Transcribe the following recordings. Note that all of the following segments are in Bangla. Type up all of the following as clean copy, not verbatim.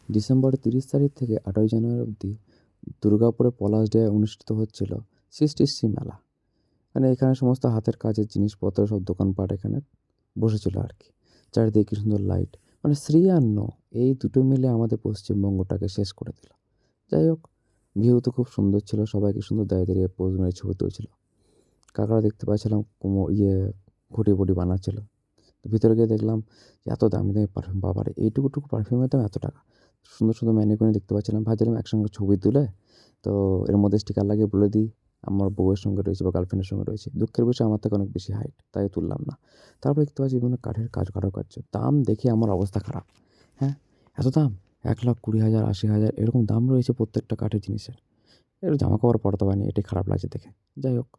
ডিসেম্বরের 30 তারিখ থেকে 8ই জানুয়ারি অবধি দুর্গাপুরে পলাশ ডে অনুষ্ঠিত হচ্ছিল সৃষ্টিশ্রী মেলা। মানে এখানে সমস্ত হাতের কাজের জিনিসপত্র সব দোকানপাট এখানে বসেছিল আর কি। চারিদিকে কি সুন্দর লাইট, মানে শ্রী আর ন এই দুটো মিলে আমাদের পশ্চিমবঙ্গটাকে শেষ করে দিল। যাই হোক, ভিউ তো খুব সুন্দর ছিল, সবাইকে সুন্দর দাঁড়িয়ে দাঁড়িয়ে পোজ মেরে ছবি তুলছিল। কাকারা দেখতে পাচ্ছিলাম ঘুটি বুটি বানাচ্ছিল। তো ভিতরে গিয়ে দেখলাম যে এত দামি দামি পারফিউম, বাবারে এইটুকুটুকু পারফিউমের দাম এত টাকা। সুন্দর সুন্দর ম্যানিকুইন দেখতে পাচ্ছিলাম, ভাবছিলাম একসঙ্গে ছবি তুলে তো এর মধ্যে স্টিকার লাগিয়ে বলে দিই আমার বউয়ের সঙ্গে রয়েছে বা গার্লফ্রেন্ডের সঙ্গে রয়েছে। দুঃখের বিষয় আমার থেকে অনেক বেশি হাইট, তাই তুললাম না। তারপর দেখতে পাচ্ছি বিভিন্ন কাঠের কারুকার্য, দাম দেখে আমার অবস্থা খারাপ। হ্যাঁ, এত দাম! 1,20,000, 80,000 এরকম দাম রয়েছে প্রত্যেকটা কাঠের জিনিসের। এর জামা কাপড় পরাতে পারিনি, এটাই খারাপ লাগছে দেখে। যাই হোক,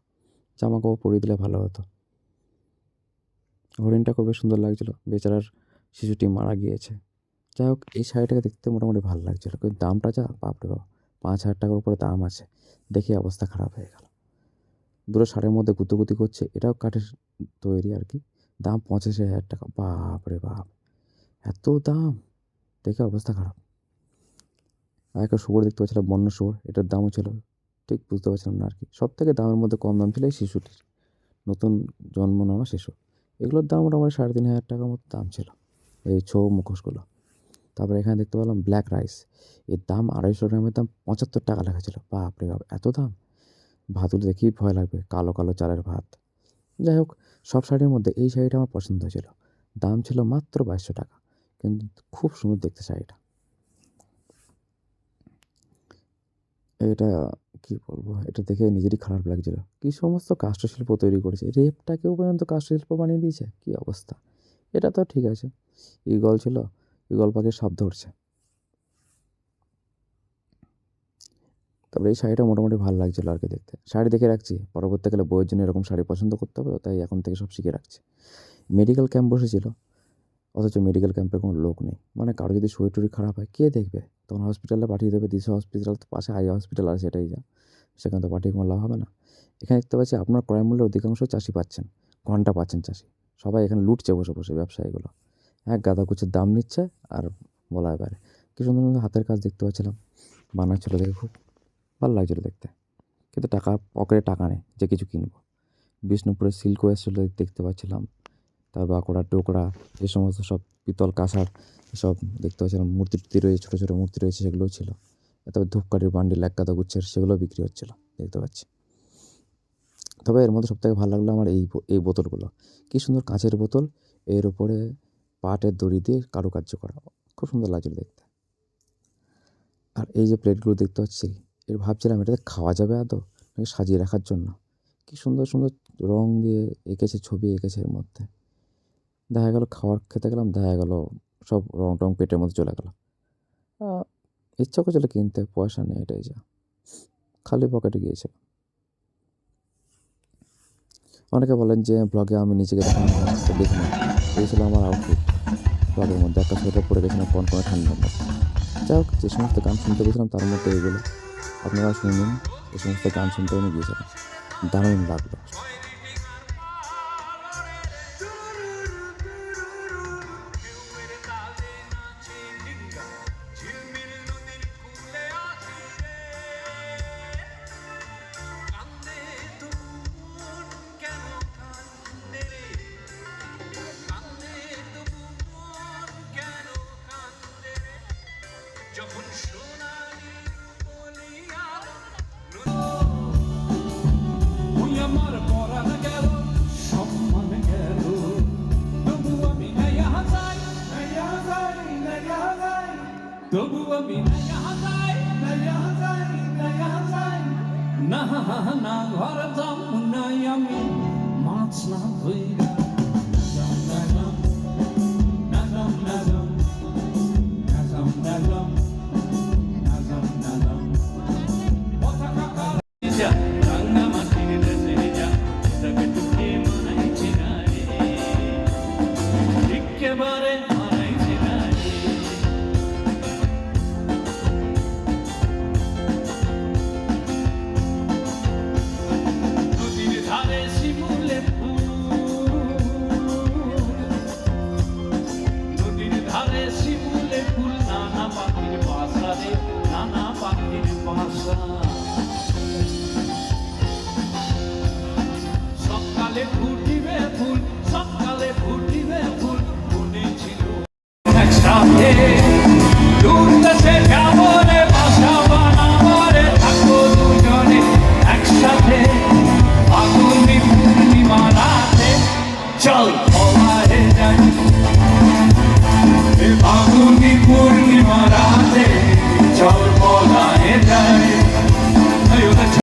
জামা কাপড় পরিয়ে দিলে ভালো হতো। হরিণটা খুবই সুন্দর লাগছিল, বেচারার শিশুটি মারা গিয়েছে। যাই হোক, এই শাড়িটাকে দেখতে মোটামুটি ভালো লাগছিলো, কিন্তু দামটা যা, বাপরে বাপ, 5,000 টাকার উপরে দাম আছে। দেখে অবস্থা খারাপ হয়ে গেল। দুটো শাড়ির মধ্যে গুতোগুতি করছে, এটাও কাঠের তৈরি আর কি, দাম 85,000 টাকা। বাপরে বাপ, এত দাম! দেখে অবস্থা খারাপ। আর একটা শুয়োর দেখতে পাচ্ছিলাম, বন্য শুয়োর, এটার দামও ছিল ঠিক বুঝতে পারছিলাম না আর কি। সব থেকে দামের মধ্যে কম দাম ছিল এই শিশুটির, নতুন জন্ম নেওয়া শিশু। এগুলোর দাম মোটামুটি 3,500 টাকার মতো দাম ছিল, এই মুখোশগুলো। তারপরে এখানে দেখতে পেলাম ব্ল্যাক রাইস, এর দাম 250 গ্রামের দাম 75 টাকা লেখা ছিল। বাপরে বাপ, এত দাম! ভাতগুলো দেখেই ভয় লাগবে, কালো কালো চালের ভাত। যাই হোক, সব শাড়ির মধ্যে এই শাড়িটা আমার পছন্দ হয়েছিল। দাম ছিল মাত্র 2200 টাকা, কিন্তু খুব সুন্দর দেখতে শাড়িটা। এটা কি বলবো, এটা দেখে নিজেরই খারাপ লাগছিল। কি সমস্ত কাষ্ঠশিল্প তৈরি করেছে, রেপটাকেও পর্যন্ত কাষ্ঠশিল্প বানিয়ে দিয়েছে, কি অবস্থা! এটা তো ঠিক আছে, ঈগল ছিল, ঈগল পাখির সাপ ধরছে। তারপরে এই শাড়িটা মোটামুটি ভালো লাগছিলো আর কি দেখতে। শাড়ি দেখে রাখছি, পরবর্তীকালে বউয়ের জন্য এরকম শাড়ি পছন্দ করতে হবে, তো তাই এখন থেকে সব শিখে রাখছি। মেডিকেল ক্যাম্প বসেছিল, অথচ মেডিকেল ক্যাম্পে কোনো লোক নেই। মানে কারো যদি শরীর টরীর খারাপ হয় কে দেখবে? তখন হসপিটালে পাঠিয়ে দেবে, দিশা হসপিটাল তো পাশে আই হসপিটাল আছে, সেটাই যা, সেখানে তো পাঠিয়ে কোনো লাভ হবে না। এখানে দেখতে পাচ্ছি আপনার ক্রয় মূল্যের অধিকাংশ চাষি পাচ্ছেন, ঘন্টা পাচ্ছেন চাষি। সবাই এখানে লুটছে বসে বসে, ব্যবসায়ীগুলো এক গাদা কুচের দাম নিচ্ছে আর বলার বাইরে। কি সুন্দর সুন্দর হাতের কাজ দেখতে পাচ্ছিলাম, বানাচ্ছিলো দেখে খুব ভালো লাগছিলো দেখতে। কিন্তু পকেটে টাকা নেই যে কিছু কিনবো। বিষ্ণুপুরের সিল্কও এসেছিলো দেখতে পাচ্ছিলাম, তার বাঁকুড়া টোকরা, এই সমস্ত সব পিতল কাঁসার সব দেখতে পাচ্ছিলাম। মূর্তি টুর্তি রয়েছে, ছোটো ছোটো মূর্তি রয়েছে, সেগুলোও ছিল। তারপরে ধূপকাঠির বান্ডিল এক গাদা গুচ্ছের, সেগুলোও বিক্রি হচ্ছিলো দেখতে পাচ্ছি। তবে এর মধ্যে সবথেকে ভালো লাগলো আমার এই বোতলগুলো। কী সুন্দর কাঁচের বোতল, এর উপরে পাটের দড়ি দিয়ে কারুকার্য করা, খুব সুন্দর লাগছিল দেখতে। আর এই যে প্লেটগুলো দেখতে পাচ্ছি, ভাবছিলাম এটাতে খাওয়া যাবে আদৌ, নাকি সাজিয়ে রাখার জন্য। কী সুন্দর সুন্দর রং দিয়ে এঁকেছে, ছবি এঁকেছে এর মধ্যে। দেখা গেল খাবার খেতে গেলাম, দেখা গেল সব রং টং পেটের মধ্যে চলে গেল। ইচ্ছা করছিল কিনতে, পয়সা নেই, এটাই যা, খালি পকেটে গিয়েছিল। অনেকে বলেন যে ব্লগে আমি নিজেকে দেখে না, এই ছিল আমার আউটফিট। ব্লগের মধ্যে একটা সোয়েটার পরে গেছিলাম কনকনে ঠান্ডার মধ্যে। যাই হোক, যে সমস্ত গান শুনতে গেছিলাম তার মধ্যে এইগুলো আপনারা শুনুন। এই সমস্ত গান শুনতে আমি গিয়েছিলাম, দারুণ লাগলো। তবু আমি না না ঘর যাম নাই, আমি মাছ না ধইরা একেবারে নদীর ধারে শিমুলে ফুল, নানা পাখির ভাষা সকালে ফুটে